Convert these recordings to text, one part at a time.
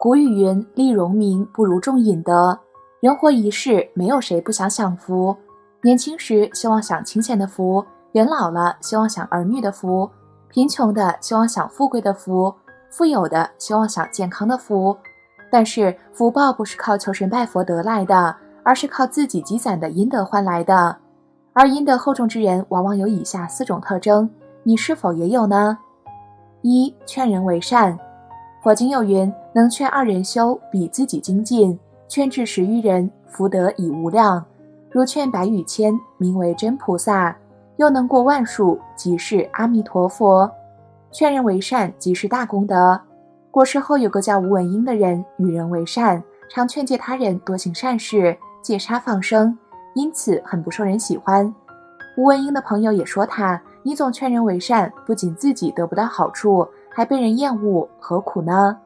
古语云：利荣名不如重隐德。人活一世，没有谁不想享福。年轻时希望享清闲的福，人老了希望享儿女的福，贫穷的希望享富贵的福，富有的希望享健康的福。但是福报不是靠求神拜佛得来的，而是靠自己积攒的阴德换来的。而阴德厚重之人往往有以下4种特征，你是否也有呢？一、劝人为善。佛经有云：能劝2人修，比自己精进；劝至10余人，福德已无量。如劝百与千，名为真菩萨；又能过万数，即是阿弥陀佛。劝人为善，即是大功德。过世后有个叫吴文英的人，与人为善，常劝诫他人多行善事，戒杀放生，因此很不受人喜欢。吴文英的朋友也说他：你总劝人为善，不仅自己得不到好处，还被人厌恶，何苦呢？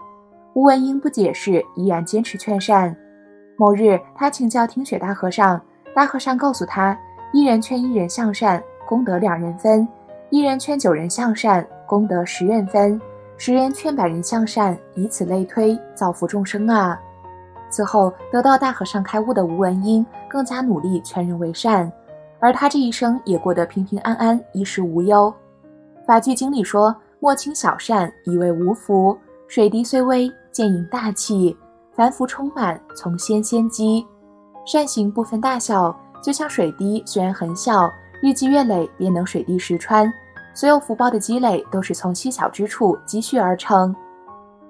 吴文英不解释，依然坚持劝善。某日，他请教听雪大和尚，大和尚告诉他：1人劝1人向善，功德2人分；1人劝9人向善，功德10人分；10人劝100人向善，以此类推，造福众生啊。此后得到大和尚开悟的吴文英更加努力劝人为善，而他这一生也过得平平安安，衣食无忧。法句经里说：莫轻小善，以为无福；水滴虽微，渐盈大器；凡福充满，从先积。善行不分大小，就像水滴虽然很小，日积月累便能水滴石穿。所有福报的积累都是从细小之处积蓄而成。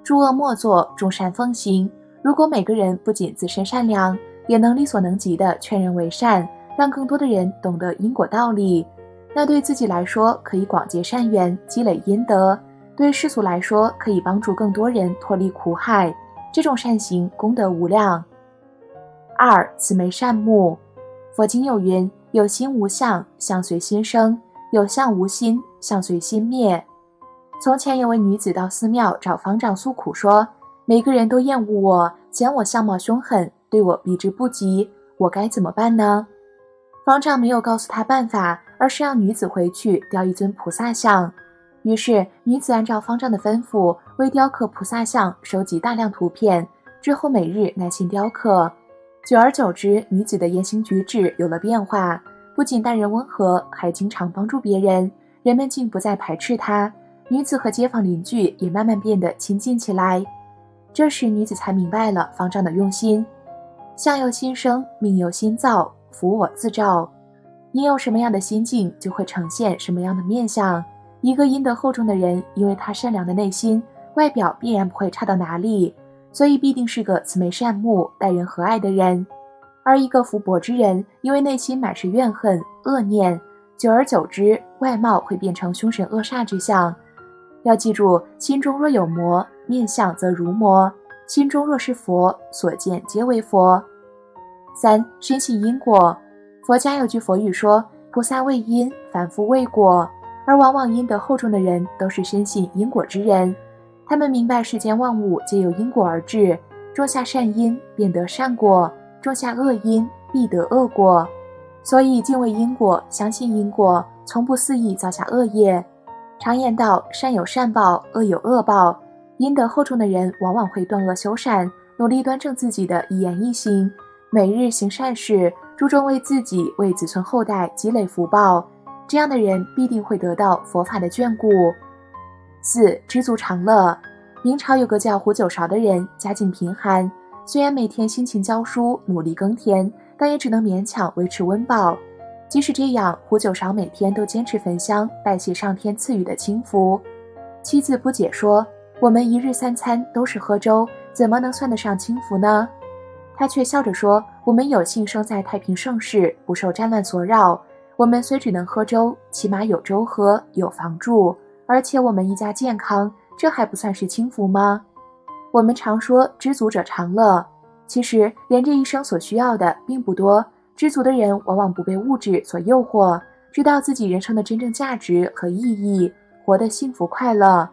诸恶莫作，众善奉行。如果每个人不仅自身善良，也能力所能及的劝人为善，让更多的人懂得因果道理，那对自己来说可以广结善缘，积累阴德；对世俗来说可以帮助更多人脱离苦海。这种善行功德无量。2. 慈眉善目。佛经有云：有心无相，相随心生；有相无心，相随心灭。从前有位女子到寺庙找方丈诉苦说：每个人都厌恶我，嫌我相貌凶狠，对我避之不及，我该怎么办呢？方丈没有告诉她办法，而是让女子回去雕一尊菩萨像。于是女子按照方丈的吩咐，为雕刻菩萨像收集大量图片，之后每日耐心雕刻。久而久之，女子的言行举止有了变化，不仅待人温和，还经常帮助别人，人们竟不再排斥她。女子和街坊邻居也慢慢变得亲近起来。这时女子才明白了方丈的用心。相由心生，命由心造，福我自照。你有什么样的心境，就会呈现什么样的面相。一个阴德厚重的人，因为他善良的内心，外表必然不会差到哪里，所以必定是个慈眉善目、待人和蔼的人。而一个福薄之人，因为内心满是怨恨、恶念，久而久之，外貌会变成凶神恶煞之相。要记住，心中若有魔，面相则如魔；心中若是佛，所见皆为佛。3. 深信因果。佛家有句佛语说：菩萨为因，凡夫为果。而往往阴德厚重的人都是深信因果之人，他们明白世间万物皆由因果而至，种下善因便得善果，种下恶因必得恶果。所以敬畏因果，相信因果，从不肆意造下恶业。常言道：善有善报，恶有恶报。阴德厚重的人往往会断恶修善，努力端正自己的一言一行，每日行善事，注重为自己、为子孙后代积累福报。这样的人必定会得到佛法的眷顾。4. 知足常乐。明朝有个叫胡九韶的人，家境贫寒，虽然每天辛勤教书，努力耕田，但也只能勉强维持温饱。即使这样，胡九韶每天都坚持焚香，拜谢上天赐予的清福。妻子不解说：我们一日3餐都是喝粥，怎么能算得上清福呢？他却笑着说：我们有幸生在太平盛世，不受战乱所扰，我们虽只能喝粥，起码有粥喝，有房住，而且我们一家健康，这还不算是清福吗？我们常说知足者常乐，其实人这一生所需要的并不多，知足的人往往不被物质所诱惑，知道自己人生的真正价值和意义，活得幸福快乐。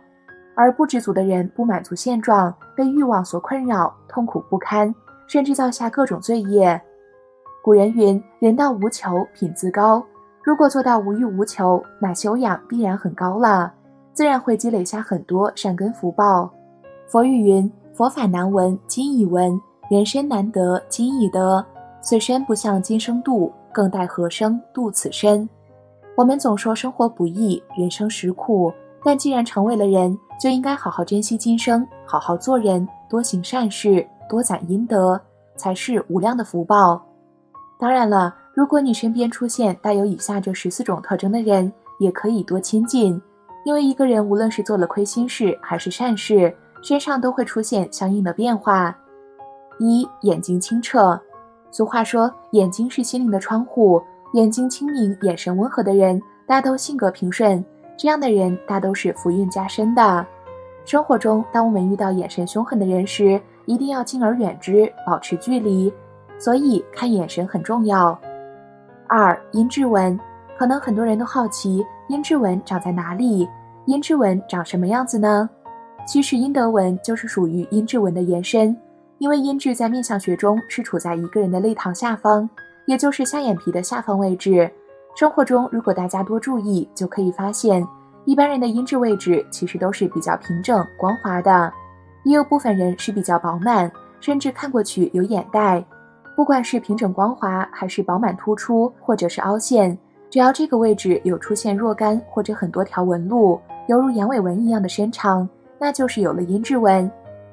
而不知足的人不满足现状，被欲望所困扰，痛苦不堪，甚至造下各种罪业。古人云：人到无求，品自高。如果做到无欲无求，那修养必然很高了，自然会积累下很多善根福报。佛语云：佛法难闻今已闻，人生难得今已得。此身不向今生度，更待何生度此身。我们总说生活不易，人生实苦，但既然成为了人，就应该好好珍惜今生，好好做人，多行善事，多攒阴德，才是无量的福报。当然了，如果你身边出现带有以下这14种特征的人，也可以多亲近，因为一个人无论是做了亏心事还是善事，身上都会出现相应的变化。1. 眼睛清澈。俗话说，眼睛是心灵的窗户，眼睛清明、眼神温和的人，大都性格平顺，这样的人大都是福运加身的。生活中，当我们遇到眼神凶狠的人时，一定要敬而远之，保持距离。所以看眼神很重要。2. 阴质纹。可能很多人都好奇，阴质纹长在哪里？阴质纹长什么样子呢？其实阴德纹就是属于阴质纹的延伸，因为阴质在面相学中是处在一个人的泪膛下方，也就是下眼皮的下方位置。生活中如果大家多注意，就可以发现，一般人的阴质位置其实都是比较平整光滑的，也有部分人是比较饱满，甚至看过去有眼袋。不管是平整光滑，还是饱满突出，或者是凹陷，只要这个位置有出现若干或者很多条纹路，犹如羊尾纹一样的伸长，那就是有了阴质纹。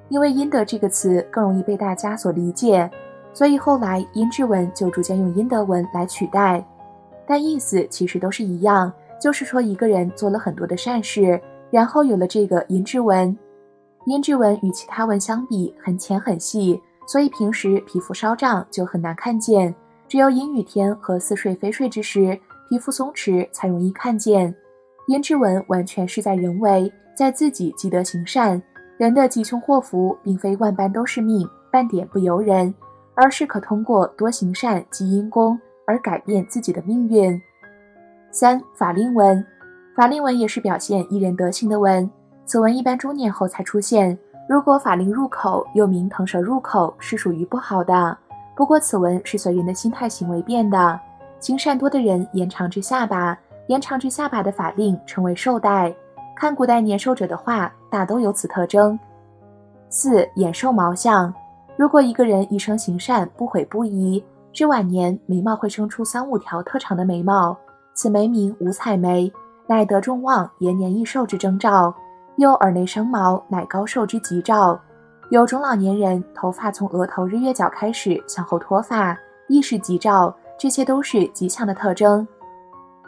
因为阴德这个词更容易被大家所理解，所以后来阴质纹就逐渐用阴德纹来取代，但意思其实都是一样，就是说一个人做了很多的善事，然后有了这个阴质纹。阴质纹与其他纹相比很浅很细，所以平时皮肤稍胀就很难看见，只有阴雨天和似睡非睡之时，皮肤松弛才容易看见。阴质纹完全是在人为，在自己积德行善。人的吉凶祸福并非万般都是命，半点不由人，而是可通过多行善积阴功而改变自己的命运。3. 法令纹。法令纹也是表现一人德行的纹，此纹一般中年后才出现，如果法令入口，又名腾蛇入口，是属于不好的。不过此纹是随人的心态行为变的，行善多的人延长至下巴，延长至下巴的法令称为寿带，看古代年寿者的画，大都有此特征。4. 眼寿毛相。如果一个人一生行善，不悔不疑，至晚年眉毛会生出3、5条特长的眉毛，此眉名五彩眉，乃得众望、延年益寿之征兆。又耳内生毛，乃高寿之吉兆。有中老年人头发从额头日月角开始向后脱发，亦是吉兆，这些都是吉祥的特征。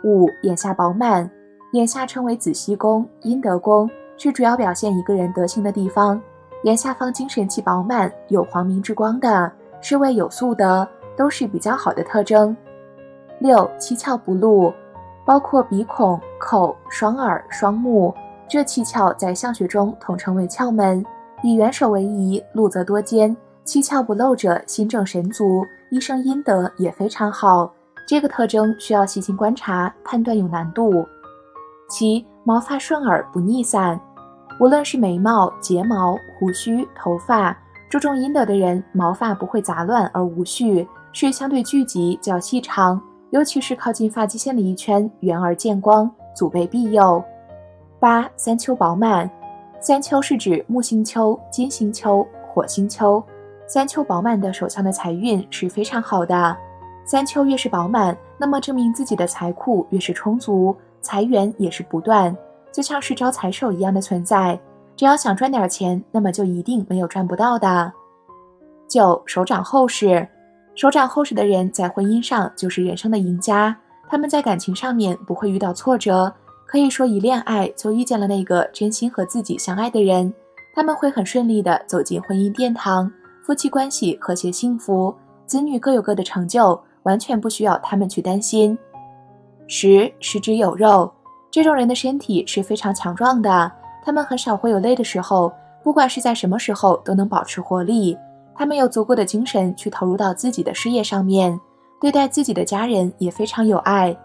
5. 眼下饱满。眼下称为子息宫、阴德宫，是主要表现一个人德行的地方。眼下方精神气饱满，有黄明之光的，是谓有素德，都是比较好的特征。6. 七窍不露。包括鼻孔、口、双耳、双目，这七窍在相学中统称为窍门，以元首为宜，露则多尖，七窍不露者心正神足，一生阴德也非常好。这个特征需要细心观察，判断有难度。7. 毛发顺耳不逆散。无论是眉毛、睫毛、胡须、头发，注重阴德的人，毛发不会杂乱而无序，是相对聚集较细长，尤其是靠近发际线的一圈圆而见光，祖辈庇佑。8. 三丘饱满。三丘是指木星丘、金星丘、火星丘，三丘饱满的手相的财运是非常好的。三丘越是饱满，那么证明自己的财库越是充足，财源也是不断，就像是招财手一样的存在，只要想赚点钱，那么就一定没有赚不到的。9. 手掌厚实。手掌厚实的人在婚姻上就是人生的赢家，他们在感情上面不会遇到挫折，可以说一恋爱就遇见了那个真心和自己相爱的人，他们会很顺利地走进婚姻殿堂，夫妻关系和谐幸福，子女各有各的成就，完全不需要他们去担心。10. 十指有肉。这种人的身体是非常强壮的，他们很少会有累的时候，不管是在什么时候都能保持活力，他们有足够的精神去投入到自己的事业上面，对待自己的家人也非常有爱，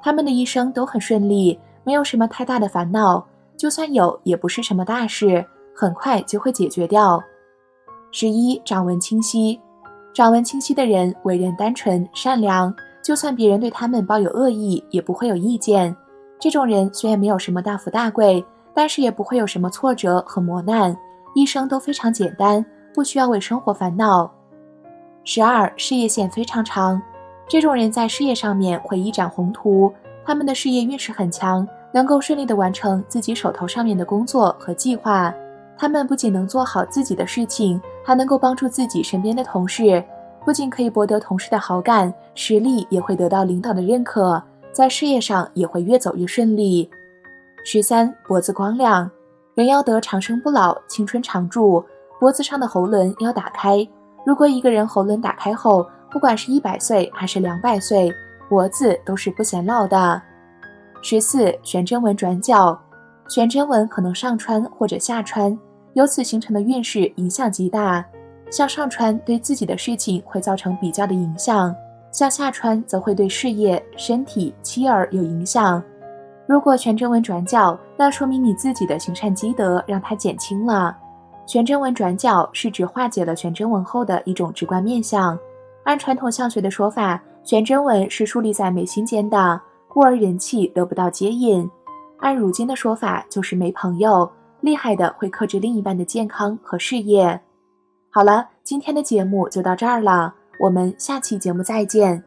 他们的一生都很顺利，没有什么太大的烦恼，就算有也不是什么大事，很快就会解决掉。11. 掌纹清晰。掌纹清晰的人为人单纯善良，就算别人对他们抱有恶意也不会有意见，这种人虽然没有什么大富大贵，但是也不会有什么挫折和磨难，一生都非常简单，不需要为生活烦恼。12. 事业线非常长，这种人在事业上面会一展宏图，他们的事业运势很强，能够顺利地完成自己手头上面的工作和计划。他们不仅能做好自己的事情，还能够帮助自己身边的同事，不仅可以博得同事的好感，实力也会得到领导的认可，在事业上也会越走越顺利。13. 脖子光亮，人要得长生不老，青春常驻，脖子上的喉轮要打开。如果一个人喉轮打开后，不管是100岁还是200岁，脖子都是不显老的。14. 悬针纹转角，悬针纹可能上穿或者下穿，由此形成的运势影响极大。向上穿对自己的事情会造成比较的影响，向下穿则会对事业、身体、妻儿有影响。如果悬针纹转角，那说明你自己的行善积德让它减轻了。悬针纹转角是指化解了悬针纹后的一种直观面相。按传统相学的说法，悬针纹是树立在眉心间的，故而人气得不到接引。按如今的说法，就是没朋友，厉害的会克制另一半的健康和事业。好了，今天的节目就到这儿了，我们下期节目再见。